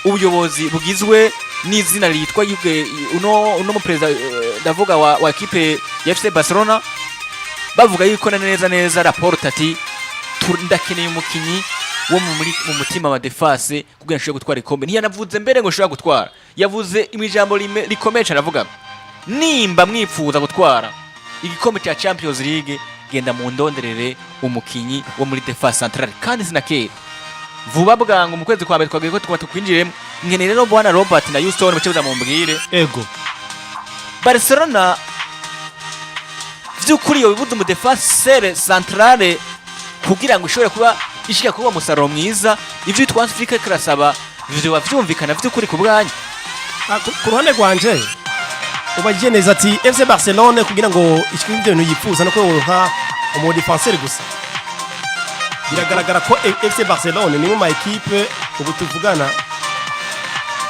ubuyobozi bugizwe n'izina litwa uno muperezida ndavuga wa equipe ya FC Barcelona bavuga yuko neza rapport ati ndakeneye umukinyi wo mu mutima wa defense kugira ngo gutwara ikombe ntiyanavuze mbere ngo ushobora gutwara yavuze imijambo rikomeye cyane avuga nimba mwipfuza gutwara igikombe cya Champions League genda mu ndonderere umukinyi wo muri defense centrale kandi sinakera vuba bwangu mu kwezi kwa mbere twagiye ko twinjiremo nkeneye no bwana Robert na Houston mucebuza mu mbwire ego Barcelona vyukuri yo bibuze mu defense centrale kugira ngo ishobore kuba ishika kuba musaruro mwiza ivyo twasifika kirasaba byo bavyumvikana vyukuri ku bwanyu ku ruhande rwanje ubagiye neza ati FC Barcelona kugira ngo ishike ibintu yifuza no ko umu defenseur gusa biragaragara ko FC Barcelona ni mu ma equipe ubu tuvugana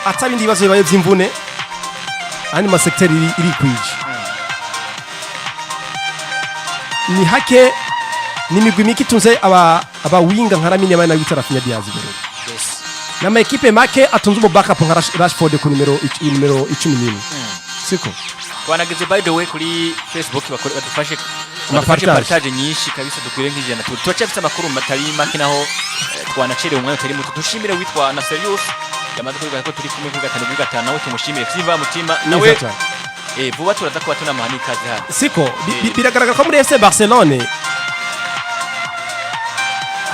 atabindi bibazo bibaye by'imvune ani ma secteur iri kwije ni hake ni migwi miki tunze aba winga nka Lamine Yamal na Yasavye Amananiza Umugwi na ma equipe make atunze mu backup nka Rashford ku numero 11 siko twanageze by the way kuri Facebook badufashe amapartage nyinshi kabisa dukwire nk'ijana tucafite amakuru matari make naho twanacere umwanya utari muto dushimire witwa na serious yamaze kuvuga ko turi kumwe ku gatanu nawe tumushimire Fiva mutima nawe vuba turaza kuba tunamahani kazi hano siko biragaragara ko muri FC Barcelona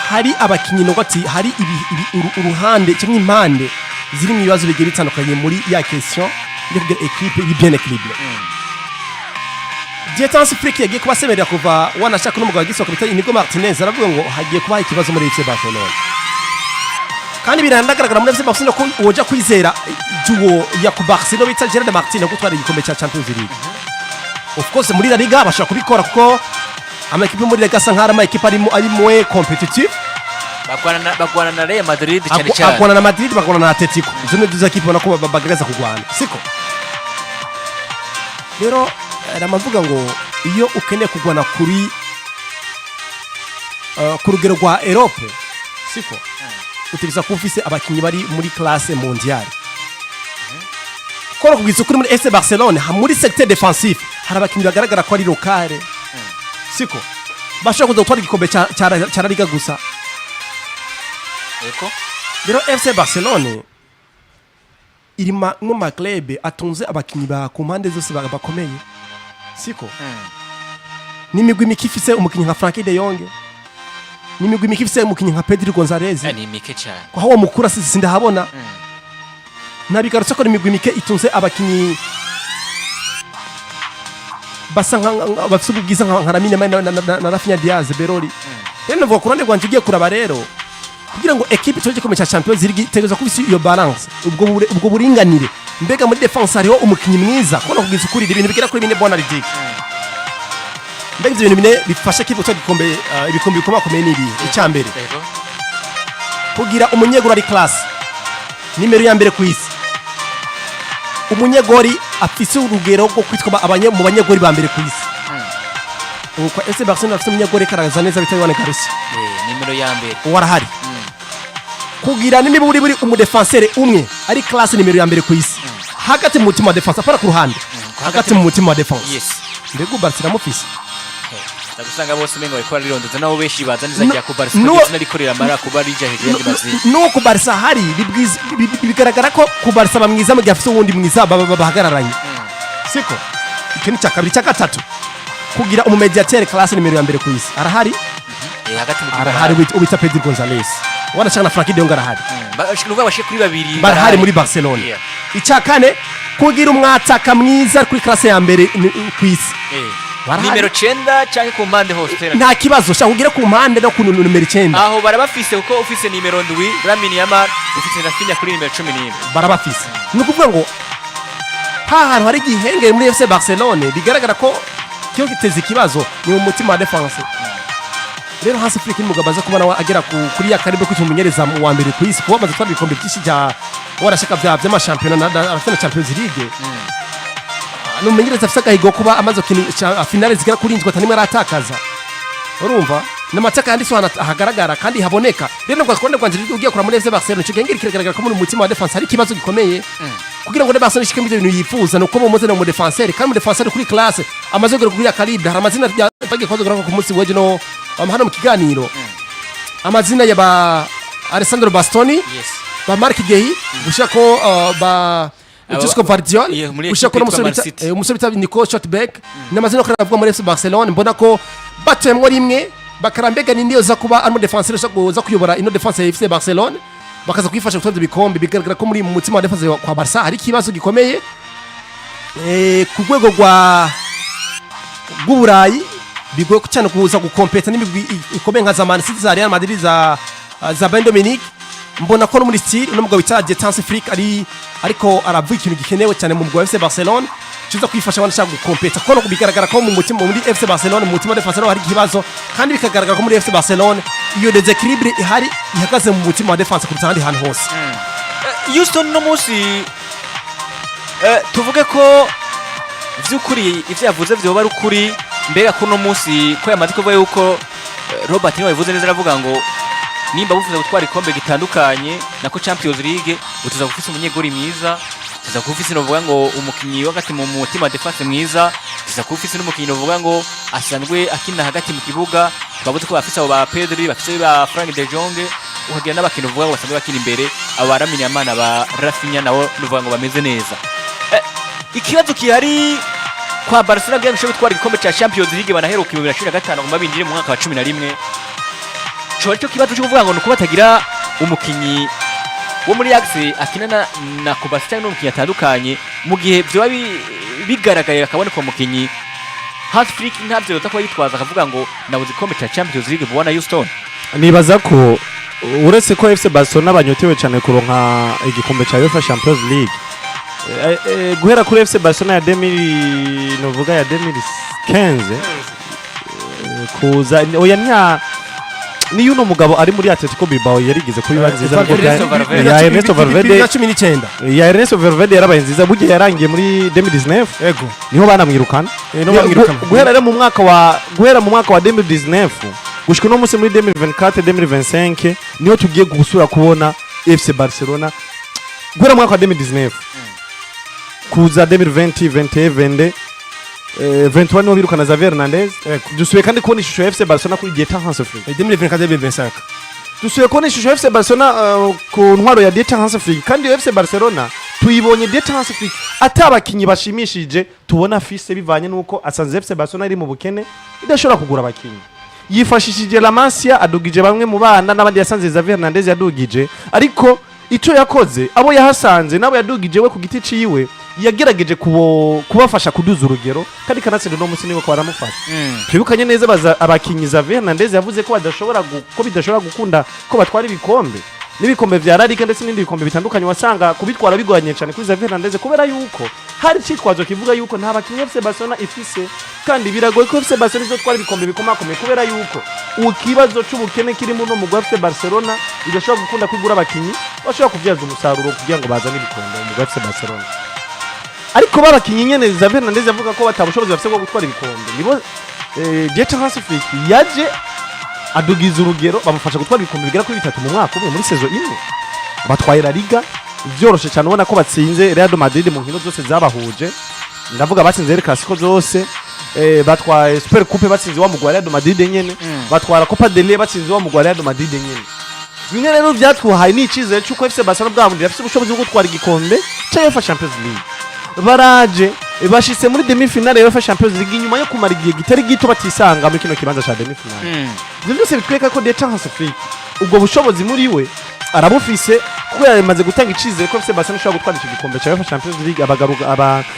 hari abakinyi ngwati hari uruhande cyangwa impande ziri mu bibazo bigiye bitandukanye muri ya question yo kugira equipe iri bien équilibrée Hansi yagiye kubasemerera kuva wanashaka n'umugabo wagisohoka bita Inigo Martinez aravuga ngo hagiye kuba ikibazo muri FC Barcelona kandi birandagaragara muri FC Barcelona ko woja kwizera juwo ya ku Barcelona bita Gerard Martin ko twari igikombe cya Champions League of course muri La Liga bashaka kubikora kuko amakipe muri Liga sankara amakipe ari moins competitive bagwana na Real Madrid cyane cyane bagwana na Madrid bagwana na Atletico izo ni duza kipe nako bagaragaza kugwana siko rero ramavuga ngo iyo ukeneye kugwana kuri ku rugero rwa Europe siko utiriza ko ufise abakinyi bari muri classe mondiale kora kugize kuri muri FC Barcelona muri secteur défensif hari abakinyi bagaragara ko ari locale siko bashaka kuza gutwara igikombe cya La Liga gusa eko rero FC Barcelona irima no club atunze abakinyi ba ku mpande zose bakomeye siko nimigwi mikifise umukinyi nka Frankie de Jong nimigwi mikifise umukinyi nka Pedro Gonzalez ni mike cyane kwa hawo mukura sindahabona nabigarutse ko nimigwi mike itunze abakinyi basanga bafite ubwiza nka Lamine Yamal na Rafinha Diaz Berori rero navuga kurande rwanje ugiye kuraba rero kugira ngo equipe toje komeza Champions League itegereza kubisi iyo balance ubwo buringanire mbega muri defense hariho umukinyi mwiza kono kugiza ukuri ibintu bigera kuri bine bona ridik mbega ibintu bine bifasha kipo cyo gikombe ibikombe bikomakomeye nibi icyambere kugira umunyegura ari class nimero ya mbere ku isi umunyegori afise urugero rwo kwitwa mu banyegori ba mbere ku isi uko FC Barcelona afite umunyegori karaza neza bitari wane Garcia nimero ya mbere warahari kugira nimi buri umudefenseur umwe ari classe nimero ya mbere ku isi hagati mu mutima wa defense apara ku ruhande hagati mu mutima wa defense yes mbego Barcelona mufise ndagusanga bose mengo ikora rirondoza naho beshi baza niza cya ku Barcelona sinarikorera mara kuba rija hejuru y'andi mazina no ku Barca hari bigaragara ko ku Barca bamwiza mu gafise uwundi mwiza bahagararanye siko ikintu cya kabiri cya gatatu kugira umumediateur classe nimero ya mbere ku isi arahari hagati mu arahari ubita Pedro Gonzalez wanashaka na Frankie de Jong arahari bashikuruva bashe kuri babiri barahari muri Barcelona icya kane kugira umwataka mwiza kuri classe ya mbere ku isi nimero 9 cyangwa ku mpande hose nta kibazo shaka kugira ku mpande no ku numero 9 aho barabafise uko ufise nimero 7 Lamine Yamal ufise Rafinha kuri nimero 11 barabafise ni kuvuga ngo hantu hari igihengere muri FC Barcelona bigaragara ko kiyo giteze ikibazo ni mu mutima wa defense rero Hansi mugabaza kubona agera kuri ya karibu kwitumunyereza wa mbere ku isi kuba bazatwara ibikombe byinshi bya warashaka by'ama championnat na Champions League n'umumenyereza afite agahigo kuba amaze finale zigera kuri 7 atanimwe aratakaza urumva n'amateka yanditse ahagaragara kandi haboneka rero ngo akonde kwanje ugiye kura muri FC Barcelona cyo gengera kigaragara ko muri umutima wa defense hari ikibazo gikomeye kugira ngo Barcelona ishike mu bintu yifuza nuko mu muzene mu defenseur kandi mu defenseur kuri classe amaze kugera kuri calibre hari amazina bagiye kwazo ku munsi weje no hano mu kiganiro amazina ya ba Alessandro Bastoni ba Marc Guehi ushako ba Jusco Vardiol ushako umusore bita Nico Schotbeck n'amazina ko aravuga muri FC Barcelona mbona ko batemwe rimwe bakarambega nindiyo za kuba armo defenseur za kuyobora ino defense ya FC Barcelona bakaza kwifasha gutwara ibikombe bigaragara ko muri mutima wa defense kwa Barca hari kibazo gikomeye ku rwego rw'uburayi bigoye cyane kuza gukompeta n'imigwi ikomeye nka za Man City za Real Madrid za Bayern Dominique mbona ko no muri style no mugabo bita Hansi ariko aravuga ikintu gikenewe cyane mu mugwi wa FC Barcelona kiza kwifasha abana shaka gukompeta ko no kubigaragara ko mu mutima muri FC Barcelona mu mutima defense hari ikibazo kandi bikagaragara ko muri FC Barcelona iyo desequilibre ihari ihagaze mu mutima wa defense kurutsa handi hantu hose Houston no musi tuvuge ko vy'ukuri ivyo yavuze vyo bari ukuri mbega ko no musi ko yamaze kuvuga yuko Robert niwe yavuze neza aravuga ngo nimba bufuza gutwara ikombe gitandukanye nako Champions League utuza gufisa umunyegori mwiza tuza kufisa novuga ngo umukinyi wakati mu mutima defense mwiza tuza kufisa n'umukinyi novuga ngo asanzwe akina hagati mu kibuga twavuze ko bafisa abo ba Pedri bafisa ba Frank de Jong uhagira n'abakinyi novuga ngo basanzwe bakina imbere abo baramenya amana ba Rafinha nawo novuga ngo bameze neza ikibazo kihari kwa Barcelona bya bishoboye gutwara igikombe cya Champions League banaheruka 2015 ngo babinjire mu mwaka wa 11 cyo kibazo cyo kuvuga ngo nuko batagira umukinyi wo muri Axe akinana na Kubastia n'umukinyi atandukanye mu gihe byo bigaragaye akabone ko umukinyi Hansi Flick ntabyo yotakwa yitwaza akavuga ngo nabuze igikombe cya Champions League bubona Houston nibaza ko uretse ko FC Barcelona banyotewe cyane kuronka igikombe cya UEFA Champions League guhera kuri FC Barcelona ya 2015 kuza oya nya ni yuno mugabo ari muri Atletico Bilbao yarigeze kuri banziza ya Ernesto Valverde ya Ernesto Valverde yarabaye nziza bugiye yarangiye muri 2019 ego niho banamwirukana guhera mu mwaka wa 2019 gushika no munsi muri 2024 2025 niho tugiye gusura kubona FC Barcelona guhera mu mwaka wa 2019 kuza 2020 21 23 niho birukana Yasavye Hernandez dusuye kandi kubona ishusho ya FC Barcelona kuri Dieta Hansi Flick 2024-2025 dusuye kubona ishusho ya FC Barcelona ku ntwaro ya Dieta Hansi Flick kandi FC Barcelona tuyibonye Dieta Hansi Flick atabakinyi bashimishije tubona fise bivanye nuko asanze FC Barcelona iri mu bukene idashobora kugura abakinyi yifashishije La Masia adugije bamwe mu bana n'abandi yasanze Yasavye Hernandez yadugije ariko ico yakoze abo yahasanze nabo yadugije we ku giti ciwe yagerageje kubafasha kuduza urugero kandi kanatsinda no musi niwe ko baramufasha twibukanye neza baza abakinyi Yasavye Hernandez yavuze ko bidashobora gukunda ko batwara ibikombe n'ibikombe vya La Liga ndetse n'indi bikombe bitandukanye wasanga kubitwara bigoranye cyane kuri Yasavye Hernandez kubera yuko hari cyitwazo kivuga yuko nta bakinyi FC Barcelona ifise kandi biragoye ko FC Barcelona izotwara ibikombe bikomakomeye kubera yuko ukibazo cy'ubukene kirimo no mu FC Barcelona idashobora gukunda kwigura abakinyi bashobora kuvyaza umusaruro kugira ngo bazane ibikombe mu FC Barcelona ariko babakinyi nyene Yasavye Hernandez yavuga ko batabushobozi bafise bwo gutwara ibikombe nibo Dieta Hansi Flick yaje adugiza urugero bamufasha gutwara ibikombe bigera kuri 3 mu mwaka umwe muri saison imwe batwaye La Liga byoroshe cyane ubona ko batsinze Real Madrid mu nkino zose zabahuje ndavuga batsinze El Clasico zose batwaye Super Coupe batsinze wa mugwa Real Madrid nyene batwara Copa del Rey batsinze wa mugwa Real Madrid nyene bimwe rero byatwaye n'icizere cy'uko FC Barcelona bwabundira afite ubushobozi bwo gutwara igikombe cya UEFA Champions League baraje bashitse muri demi-finale ya UEFA Champions League inyuma yo kumara igihe gitari gito batisanga muri kino kibanza cha demi-finale byose bitweka ko Dieta Hansi Flick ubwo bushobozi muri we arabufise kuko yamaze gutanga icizere ko FC Barcelona ishobora gutwara iki gikombe cya UEFA Champions League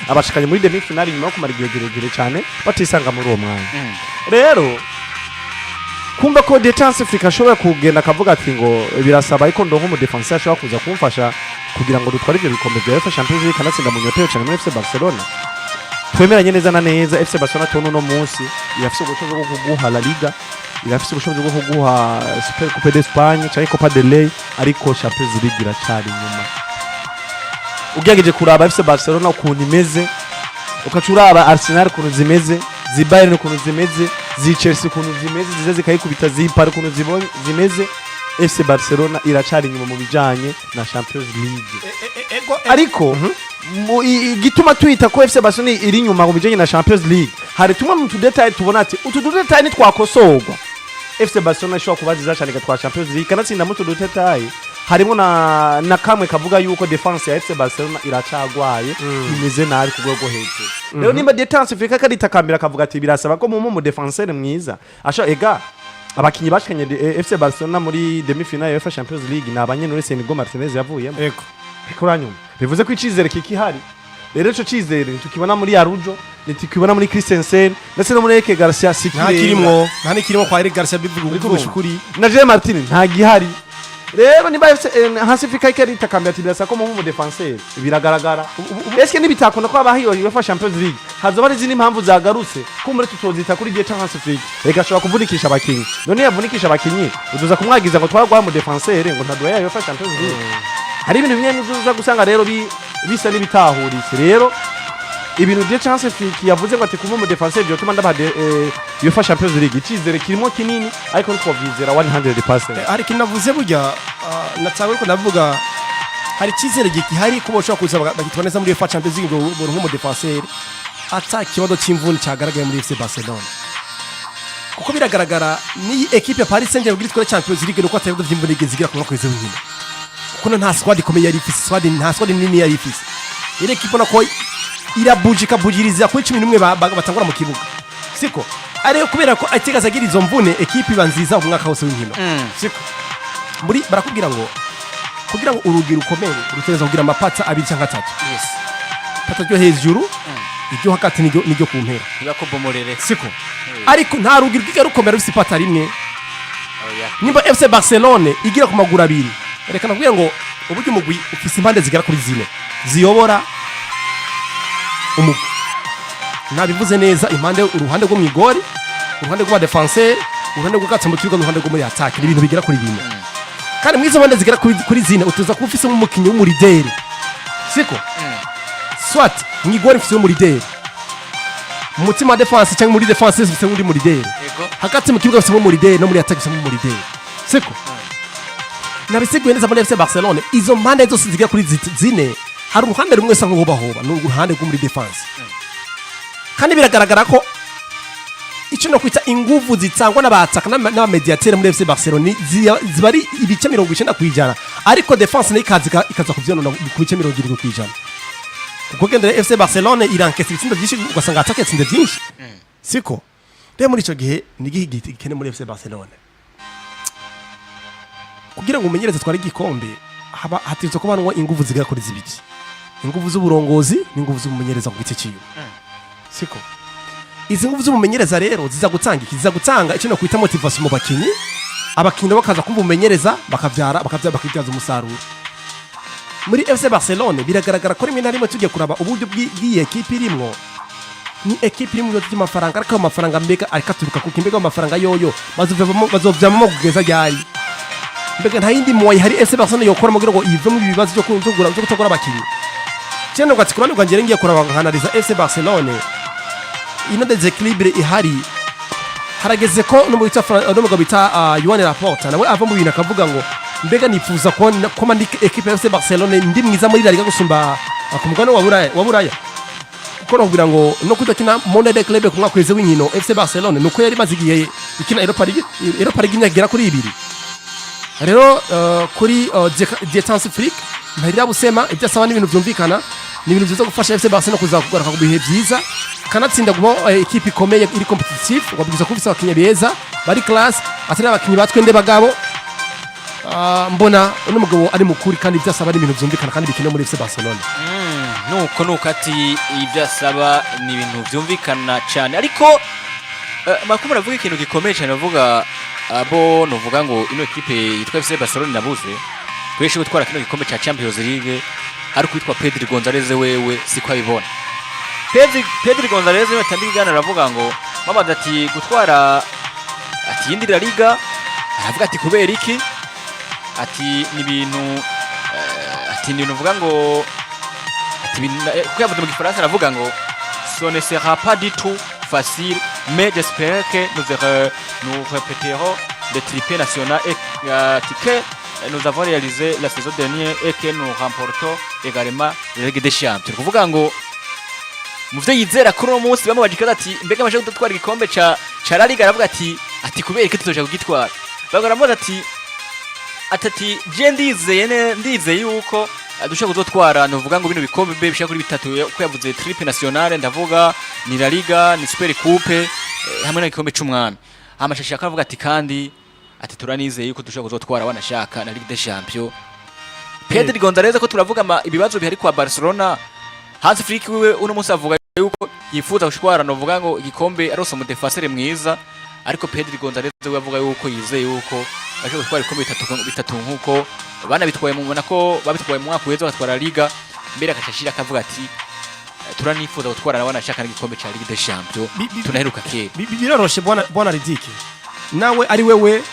abashikanye muri demi-finale inyuma yo kumara igihe giregere cyane batisanga muri uwo mwanya rero kumva ko Dieta Hansi Flick ashobora kugenda akavuga ati ngo birasaba ariko ndo mu defense ashobora kuza kumfasha kugira ngo dutware ibyo bikombe bya UEFA Champions League kanatsinda mu nyoteyo cyane muri FC Barcelona twemeranye neza na neza FC Barcelona tono no munsi yafise ubushobozi bwo kuguha La Liga yafise ubushobozi bwo kuguha Super Coupe d'Espagne cyangwa Copa del Rey ariko Champions League iracari nyuma ugiyegeje kuraba FC Barcelona ukuntu imeze ukacuraba Arsenal ukuntu zimeze Bayern ukuntu zimeze zi Chelsea ukuntu zimeze zize zikayikubita zipara ukuntu zimeze FC Barcelona iracari inyuma mu bijanye na Champions League ariko igituma twita ko FC Barcelona iri inyuma mu bijanye na Champions League hari tumwe mu tudetail tubona ati utu tudetail ni twakosorwa FC Barcelona ishobora kuba ziza cyane gatwa Champions League kanatsinda mu tudetail harimo na kamwe kavuga yuko defense ya FC Barcelona iracagwaye imeze nabi ku rwego hejuru rero nimba defense Afrika karitakambira kavuga ati birasaba ko mu defenseur mwiza asho ega abakinyi bashikanye FC Barcelona muri demi-finale ya UEFA Champions League nabanye nuri Senigo Martinez yavuyemo eko kuranyuma bivuze ko icizere kikihari rero ico cizere tukibona muri Arujo nitukibona muri Christensen ndetse no muri Eke Garcia Sikire nta nikirimo kwa Eric Garcia bivuga ko bishukuri na Jean Martin nta gihari rero niba Hansi Afrika ikari takambira ati birasa ko mu defenseur biragaragara eske nibitakunda ko abahiyo UEFA Champions League hazoba ari zini impamvu zagarutse ko muri tutozita kuri Dieta Hansi Afrika reka ashobora kuvunikisha abakinyi none yavunikisha abakinyi uzuza kumwagiza ngo twagwa mu defenseur ngo ntaduye ya UEFA Champions League hari ibintu bimwe n'uzuza gusanga rero bisa n'ibitahuritse rero ibintu Dieta Hansi Afrika yavuze ngo ati kuva mu defenseur byo tuma ndaba UEFA Champions League icizere kirimo kinini ariko twavizera 100%. hari kinavuze burya natsawe ko navuga hari cizere gihari ko boshobora kuza bagitwa neza muri UEFA Champions League ngo nk'umu defenseur ata kibazo cy'imvune cyagaragaye muri FC Barcelona kuko biragaragara ni equipe ya Paris Saint-Germain gitwa Champions League nuko atabido by'imvune zigira ku kwezi w'nyine kuko nta squad ikomeye yari ifise nta squad nini yari ifise ile equipe nako irabujika bujiriza kuri 11 batangura mu kibuga siko ariyo kubera ko ategaza agira izo mvune equipe ibanziza mu mwaka wose w'inkino siko muri barakubwira ngo kugira ngo urugiro ukomere rutereza kugira amapatsa abiri cyangwa atatu yes pata ryo hejuru iryo hakati niryo kumpera ibakobomorere siko ariko nta rugiro rw'iga rukomera rufite pata rimwe nimba FC Barcelona igira ku maguru abiri reka nakubwira ngo uburyo umugwi ufise impande zigera kuri zine ziyobora umugwi nabivuze neza impande uruhande rwo mwigori uruhande rwa defenseur uruhande rwo gatsa mu kibuga uruhande rwo muri attack ni ibintu bigera kuri bine kandi mwizo bande zigera kuri zine utuza kuba ufise umukinyi w'umurideri siko swat mwigori ufise w'umurideri mutima defense cyangwa muri defense ufise undi murideri hagati mu kibuga ufise w'umurideri no muri attack ufise w'umurideri siko nabisiguye neza muri FC Barcelona izo mpande zose zigera kuri zine hari uruhande rumwe sa nk'ubahoba no uruhande rwo muri defense kandi biragaragara ko icyo no kwita inguvu zitsangwa n'abataka n'abamediateur muri FC Barcelona zibari ibice 90% ariko defense ne ikaza kuvyonona ku bice 70% kuko gendera FC Barcelona irankese itsinda byinshi ugasanga ataka itsinda byinshi siko rero muri ico gihe ni gihigiti kene muri FC Barcelona kugira ngo umenyereze twari igikombe haba hatinze kubanwa inguvu zigera kuri zibiri inguvu z'uburongozi n'inguvu z'umumenyereza ku giti ciyo siko izi nguvu z'umumenyereza rero ziza gutanga icyo no kwita motivation mu bakinyi abakinyi bakaza kumva umumenyereza bakabyaza umusaruro muri FC Barcelona biragaragara ko rimwe na rimwe tugiye kuraba uburyo bw'iyi equipe irimwo ni equipe irimwo y'amafaranga ariko amafaranga mbega arikaturuka ku kimbega amafaranga yoyo bazovyamo kugeza ryari mbega nta yindi moyi hari FC Barcelona yokora mugira ngo ive mu bibazo byo kutogura abakinyi cyane ngo atikurane ngo ngere ngiye kuraba nkanaliza FC Barcelona ino desequilibre ihari harageze ko n'umugabo bita Yohane Laporta nawe ava mu bintu akavuga ngo mbega nifuza ko mandi equipe ya FC Barcelona ndi mwiza muri La Liga gusumba akumugano wa Buraya kuko nokugira ngo no kudakina Monde de Club kumwa kweze w'inkino FC Barcelona nuko yari mazigiye ikina Europa League imyagera kuri ibiri rero kuri Détente Afrique ntarira busema ibyasaba n'ibintu byumvikana ni ibintu byiza gufasha FC Barcelona kuzakugaruka ku bihe byiza kanatsinda gumo equipe ikomeye iri competitive wabwiza kufisa abakinyi beza bari class atari abakinyi batwende bagabo mbona n'umugabo ari mukuri kandi ibyasaba n'ibintu byumvikana kandi bikene muri FC Barcelona nuko ati ibyasaba ni ibintu byumvikana cyane ariko makuru aravuga ikintu gikomeye cyane avuga abo novuga ngo ino equipe yitwa FC Barcelona nabuze kweshe gutwara kino gikombe cya Champions League ari kwitwa Pedri Gonzalez wewe siko abibona Pedri Gonzalez we tambigana aravuga ngo mama ati gutwara ati yindi La Liga aravuga ati kubera iki ati ni ibintu vuga ngo ati kuyavuze mu gifaransa aravuga ngo ce ne sera pas du tout facile, mais j'espère que nous répéterons le triplé national et que nous avons réalisé la saison dernière et que nous remportons également la Ligue des Champions. Kuvuga ngo muvyo yizera kuri uno munsi bamubajika ati mbega amaje gutwara igikombe ca La Liga, aravuga ati kubera iki tuzoja kugitwara. Bagaramuza ati je ndizeye yuko dushaka kuzotwara, novuga ngo bino bikombe bishaka kuri bitatu uko yavuze triple nationale, ndavuga ni La Liga, ni Super Coupe hamwe n'igikombe c'umwami. Amashashi akavuga ati kandi turanizeye yuko dushaka kuzotwara wanashaka na Ligue des Champions. Pedro Gonzalez ko turavuga ibibazo bihari kwa Barcelona, Hansi Flick wiwe uno munsi avuga yuko yifuza gushwara, novuga ngo igikombe arose mu defenseur mwiza, ariko Pedro Gonzalez we avuga yuko yizeye yuko baje gutwara igikombe bitatu nkuko bana bitwaye mu nako babitwaye mu mwaka weze batwara Liga, mbere akashashira akavuga ati turanifuza gutwara wanashaka n'igikombe ca Ligue des Champions tunaheruka kera. Biroroshe bwana Ridike, nawe ari wewe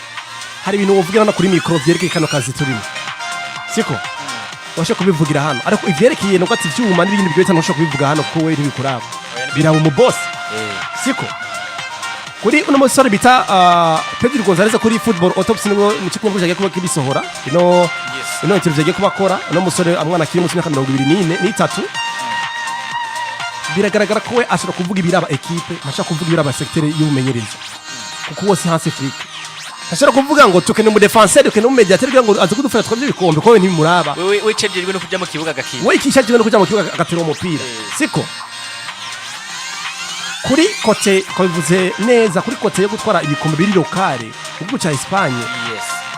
hari ibintu uvugira no kuri micro vyerekeye kano kazi turimo, siko washa kubivugira hano, ariko ivyerekeye nuko ati vyuma n'ibindi byo bitano washa kubivuga hano ko wewe ntibikuraba biraba mu boss, siko kuri uno musore bita Pedro Gonzalez kuri football autopsy niwo mu kigo cyagiye kuba kibisohora ino interview yagiye kubakora uno musore amwana kiri mu 2023 biragaragara ko we ashobora kuvuga ibiraba equipe, ashobora kuvuga ibiraba secteur y'ubumenyerezo, kuko wose Hansi Flick ashobora kuvuga ngo tukene mu defenseur tukene mu mediateur ngo azi kudufasha twabye ibikombe ko we ntimuraba, we cejejwe no kujya mu kibuga gakina, we ikishajwe no kujya mu kibuga agatera umupira, siko kuri kote bivuze neza, kuri kote yo gutwara ibikombe biri lokale mu gihugu cya Espagne.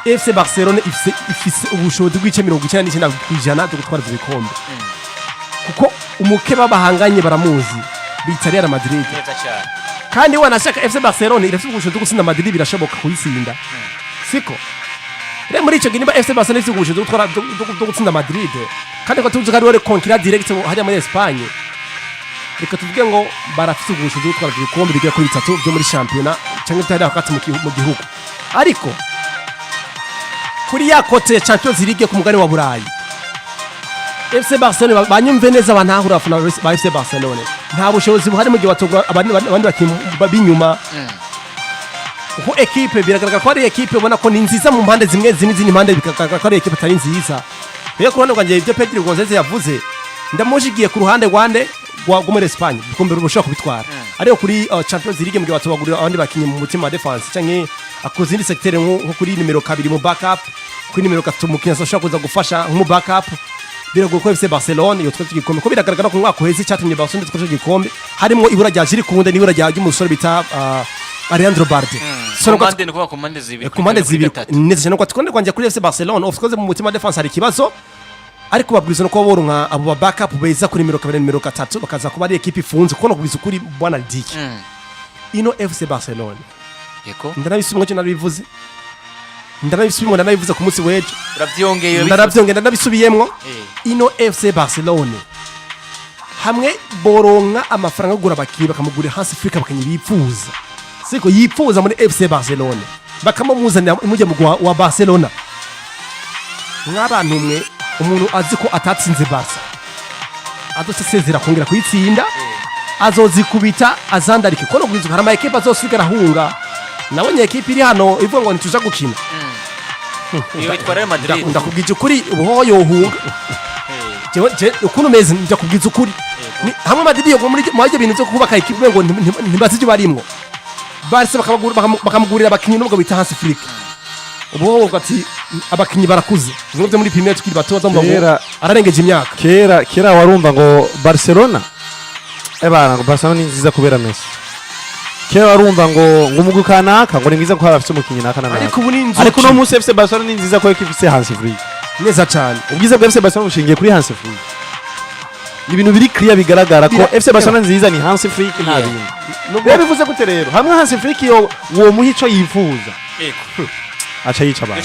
FC Barcelona ifise ubushobozi bw'ice 99% byo gutwara ibyo bikombe, kuko umukeba bahanganye baramuzi bita Real Madrid, kandi wanashaka FC Barcelona irafite ubushobozi bwo gutsinda Madrid, birashoboka kuyisinda, siko rero muri ico gihe niba FC Barcelona ifite ubushobozi bwo gutsinda Madrid, kandi ko tuzi ko ari konkira direct hajya muri Espagne, reka tuvuge ngo barafite ubushobozi bwo gutwara ibikombe bigera kuri bitatu byo muri championnat cyangwa bitari hakati mu gihugu, ariko kuri ya kote ya Champions League ku mugani wa Burayi FC Barcelona banyumve neza banahura afuna ba FC Barcelona nta bushobozi buhari mu gihe batogwa abandi babinyuma, uko equipe biragaragara ko ari equipe ubona ko ni nziza mu mpande zimwe z'izindi mpande bikagaragara ko ari equipe atari nziza. Rero ku ruhande rwanjye ibyo Pedro Gonzalez yavuze ndamushigiye ku ruhande rwande rwo muri Espagne bikombe rushaka kubitwara, ariko kuri Champions League mu gihe batubagurira abandi bakinyi mu mutima wa defense cyangwa akoze indi secteur nko kuri nimero 2 mu backup, kuri nimero 3 umukinnyi ashobora kuza gufasha mu backup, biragoye ko FC Barcelona iyo twatse igikombe ko biragaragara ko mwaka uheze cyatumye Barcelona twatse igikombe harimo ibura rya Jiri Kunde n'ibura rya umusore bita Alejandro Balde, komande zibiri neza cyane ko twonde kwanje kuri FC Barcelona of course mu mutima wa defense hari kibazo, ariko babwiza no ko boronka abo backup beza kuri nimero 2 nimero 3 bakaza kuba ari equipe ifunze ko no kubiza kuri bwana Ridike ino FC Barcelona yeko ndanabisumwe cyo naribivuze ndanabivuze ku munsi wejo uravyongeye ndanabisubiyemwo ino FC Barcelona hamwe boronka amafaranga gura bakiye bakamugurira Hansi Flick bakanyi bipfuza, siko yipfuza muri FC Barcelona bakamumuzanira imuje mu wa Barcelona nk'abantu mwe umuntu azi ko atatsinze Barca adosezera kongera kuyitsinda azozikubita azandarike ko no gwizuka harama equipe azosigara hunga, nabonye equipe iri hano ivuga ngo nituza gukina iyo bitwara Madrid ndakubwije ukuri ubuho yohunga je ukuntu meze ndakubwije ukuri hamwe Madrid yo muri bintu byo kubaka equipe ngo ntibazije barimwo Barca bakamugurira abakinyi n'ubwo bita Hansi Flick, ubuho ugati abakinyi barakuze byo muri Premier tukiri batoza mu ararengeje imyaka, kera warumva ngo Barcelona ngo Barcelona ni nziza kubera Messi, kera warumva ngo umugwi kanaka ngo ni mwiza ko harafite umukinyi naka na, ariko no munsi FC Barcelona ni nziza ko ifite Hansi Flick neza cyane, ubwiza bwa FC Barcelona bushingiye kuri Hansi Flick, ni ibintu biri clear bigaragara ko FC Barcelona nziza ni Hansi Flick nta bindi nubwo bivuze gute rero hamwe Hansi Flick yo uwo muhico yifuza acha yica ba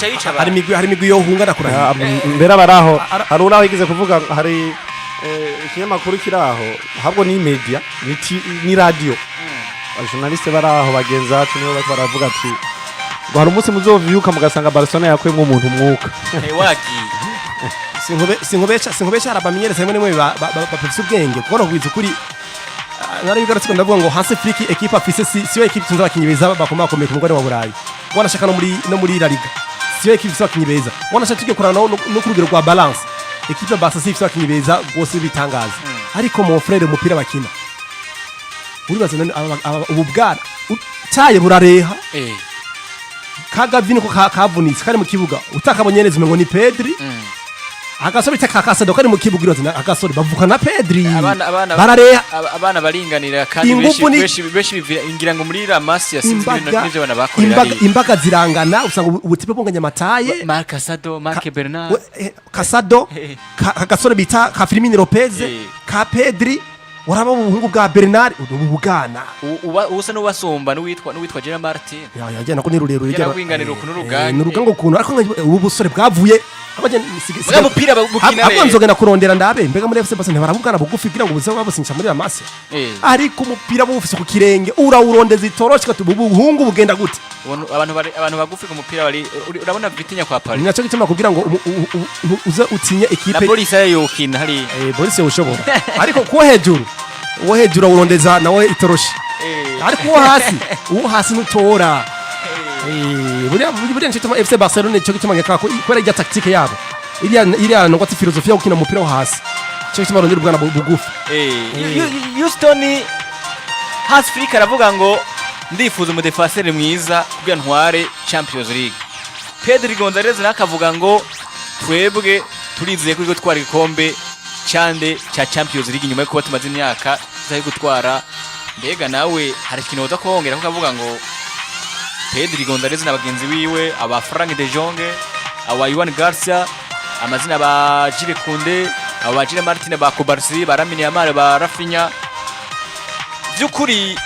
hari migwi yo hunga nakura mbere baraho hari uraho yigize kuvuga hari ikinyamakuru kiraho habwo ni media ni radio abajournaliste baraho bagenza ati nibo baravuga ati ngo hari umunsi muzovyuka mugasanga Barcelona yakwemwe umuntu umwuka sinkubesha harabamenyereza rimwe nimwe bapfise ubwenge kuko no kwiza kuri narabigarutse ndavuga ngo Hansi Flick equipe afise siyo equipe tunza abakinyi beza bakomeye ku mugore wa Burayi wanashaka no muri La Liga siyo equipe ifise abakinyi beza wanashaka tujye kurana no ku rugero rwa balance equipe Barca ifise abakinyi beza gose bitangaza ariko mon frère umupira bakina uribaza ubu bwana cyaye burareha kagavini ko kavunitse kari mu kibuga utakabonye neza umengo ni Pedri agasore takakasa dokari mu kibuga iraza agasore bavuka na Pedri barareha abana baringanira kandi beshi ingira ngo muri La Masia sinzi n'ivyo bana bakorera imbaga zirangana usanga ubutipe bunganya mataye Marc Casado Marc Bernard Casado agasore bita ka Firmino Lopez ka Pedri waraba ubuhungu bwa Bernard ubugana ubusa n'ubasomba n'uwitwa Gerard Martin yagenda ko ni rurero yagera kwinganira ukuntu n'uruganga n'urugango ukuntu ariko ubu busore bwavuye Mbega mupira bukina rero nzogena kurondera ndabe mbega muri FC Barcelona barabugana bugufi kugira ngo ubuzima babusinyisha muri La Masia ariko umupira bufise ku kirenge urawurondeza itoroshika tubuhungu bugenda gute abantu bagufi ku mupira bari urabona Vitinha kwa Paris ninacho gituma kugira ngo uze utinye equipe na Boris yokina hari Boris yoshobora ariko ko hejuru uwo hejuru urondeza nawe itoroshi ariko uwo hasi nutora buriya ncituma FC Barcelona cyo gituma ngakako kwera ijya tactique yabo iriya ngo ati filosofia yo gukina umupira wo hasi cyo gituma rondera ubwana bugufi Houston Hansi Flick aravuga ngo ndifuza umudefenseur mwiza kugira ntware Champions League Pedri Gonzalez nakavuga ngo twebwe turizeye ko twari igikombe cyande cya Champions League nyuma yo kuba tumaze imyaka tuzaye gutwara mbega nawe hari ikintu uza kuhongera kukavuga ngo Pedri Gonzalez n'abagenzi wiwe aba Frank de Jong aba Juan Garcia amazina ba Jules Koundé aba Jules Martin ba Kubarsi ba Lamine Yamal ba Rafinha byukuri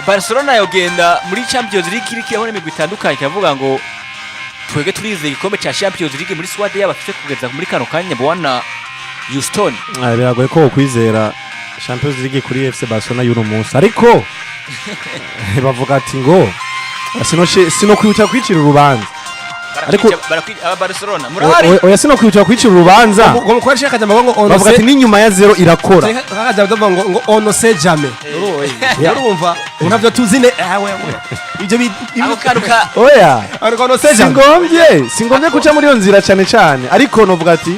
Barcelona yogenda muri Champions League iriki yabone imigwi itandukanye kavuga ngo twege turizeye igikombe cya Champions League muri squad y'abafite kugeza muri kano kanya bwana Houston biragoye ko ukwizera Champions League kuri FC Barcelona y'uno munsi ariko bavuga ati ngo sino kwihutira kwicira urubanza ariko aba Barcelona murahari oya sino kwihutira kwicira urubanza ngo kwa shaka jambo ngo ono bavuga ati n'inyuma ya 0 irakora kaka jambo ngo ono se jamais urumva unavyo tuzine ibyo karuka oya ariko ono se jamais singombye kuca muri yo nzira cyane ariko novuga ati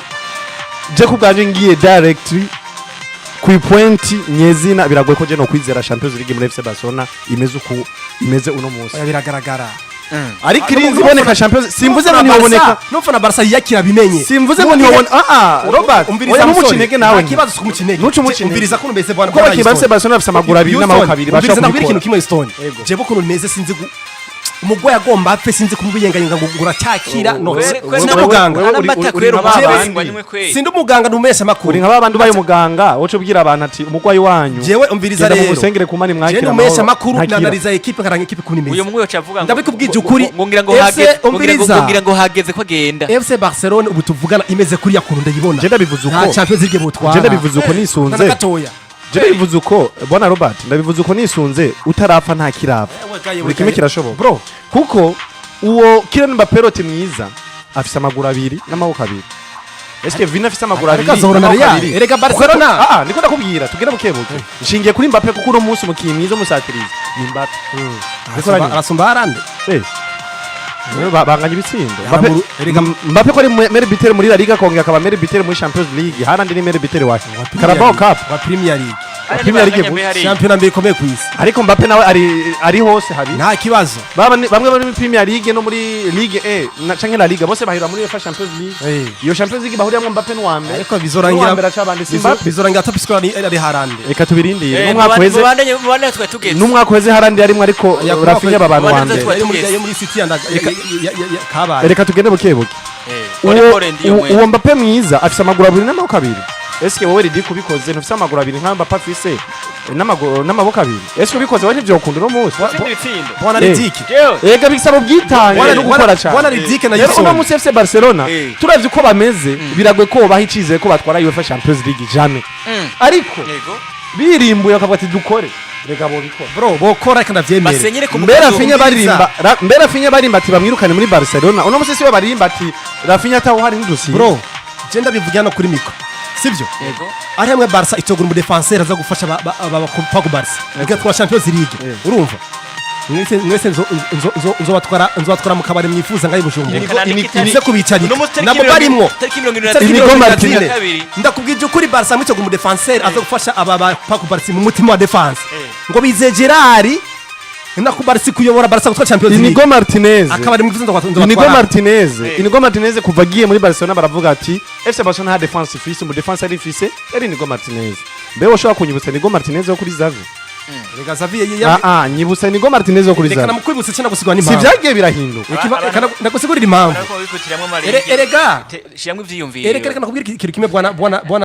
je kubwanje ngiye directly ku point nyezina biragoye ko je no kwizera Champions League muri FC Barcelona imeze uno munsi biragaragara ariko irinzi boneka Champions simvuze ngo niboneka nufana Barca yakira bimenye simvuze ngo nibona Robert umviriza n'umucinege nawe kibazo kumucinege umviriza ko numeze bwana ko bakiba FC Barcelona bafite amaguru abiri n'amaboko abiri bashaka kubikora ikintu kimwe Stone jebo ko numeze sinzi umugwa yagomba apfe sinzi kumubiyenganya ngo gura cyakira no muganga anamata kwero mabangwanywe kwe sindi umuganga numesha makuru uri nk'abandi ubaye umuganga woce ubwira abantu ati umugwayi wanyu jewe umviriza rero musengere kumani mwakira je numesha makuru nanariza equipe karanga equipe kunimeza uyo mugwe yacavuga ngo ndabikubwije ukuri ngira ngo hageze ko agenda FC Barcelona ubu tuvugana imeze kuri ya kuntu ndayibona je ndabivuze uko nta Champions League butwara je ndabivuze uko nisunze je ndabivuze uko bwana Robert ndabivuze uko nisunze utarapfa nta kirapfa buri kimwe kirashoboka bro kuko uwo Kylian Mbappé rote mwiza afise amaguru abiri n'amaboko abiri eske Vini afise amaguru abiri erega Barcelona niko ndakubwira tugere bukebuke nshingiye kuri Mbappé kuko uno munsi umukinnyi mwiza umusatiriza ni Mbappé arasumba harande banganya ibitsindo Mbappé ko ari meilleur buteur muri La Liga kongera akaba meilleur buteur muri Champions League harandi ni meilleur buteur wa Carabao Cup wa Premier League Premier League champion mbere komeye ku isi ariko Mbappé nawe ari hose hari nta kibazo bamwe bari muri Premier League no muri Ligue A na canke La Liga bose bahira muri UEFA Champions League iyo Champions League bahuriyamo Mbappé n'uwambe ariko bizorangira tapisiko ari harande reka tubirindire n'umwaka weze harande yarimo ariko Rafinha babanu wambe muri City kabaye reka tugende bukebuke uwo Mbappé mwiza afise amaguru abiri n'amaboko abiri eske wowe ridi kubikoze ntufise amaguru abiri nka Mbappé afise n'amaboko abiri eske ubikoze wowe ntivyo ukunda no munsi bwana Ridike ega bisaba ubwitange no gukora cyane bwana Ridike na Yasavye uno munsi FC Barcelona turavye uko bameze biragwe ko bahicize ko batwara UEFA Champions League jamais ariko birimbuye akavuga ati dukore rega bo bikora bro bokora kandi avyemere mbera Rafinha barimba ati bamwirukane muri Barcelona uno munsi siwe barimba ati Rafinha ataho hari ndusi bro je ndabivugira no kuri miko sivyo yego ari hamwe Barca itogura mu defenseur aza gufasha aba ku Barca igatwara Champions League urumva mwese nzobatwara mu kabari mwifuza ngayi Bujumbura nize kubicarika nabo barimwo Inigo Martinez ndakubwije ukuri Barca mwitogura mu defenseur aza gufasha aba ku Barca mu mutima wa defense ngo bize Gerard na Barca kuyobora Barca gutwara Champions League Inigo Martinez akabari mwifuza nzobatwara Inigo Martinez kuva agiye muri Barcelona baravuga ati FC Barcelona ha defense ifise mu defense ari ifise yari Inigo Martinez mbeho ushobora kunyibutsa Inigo Martinez wo kuri Xavi rega Xavi nyibutsa Inigo Martinez wo kuri Xavi reka namukwibutsa cyane gusigwa si n'impamvu byagiye birahinduka ndagusigurira impamvu erega shiramwe ivyiyumviro reka nakubwira ikintu kimwe bwana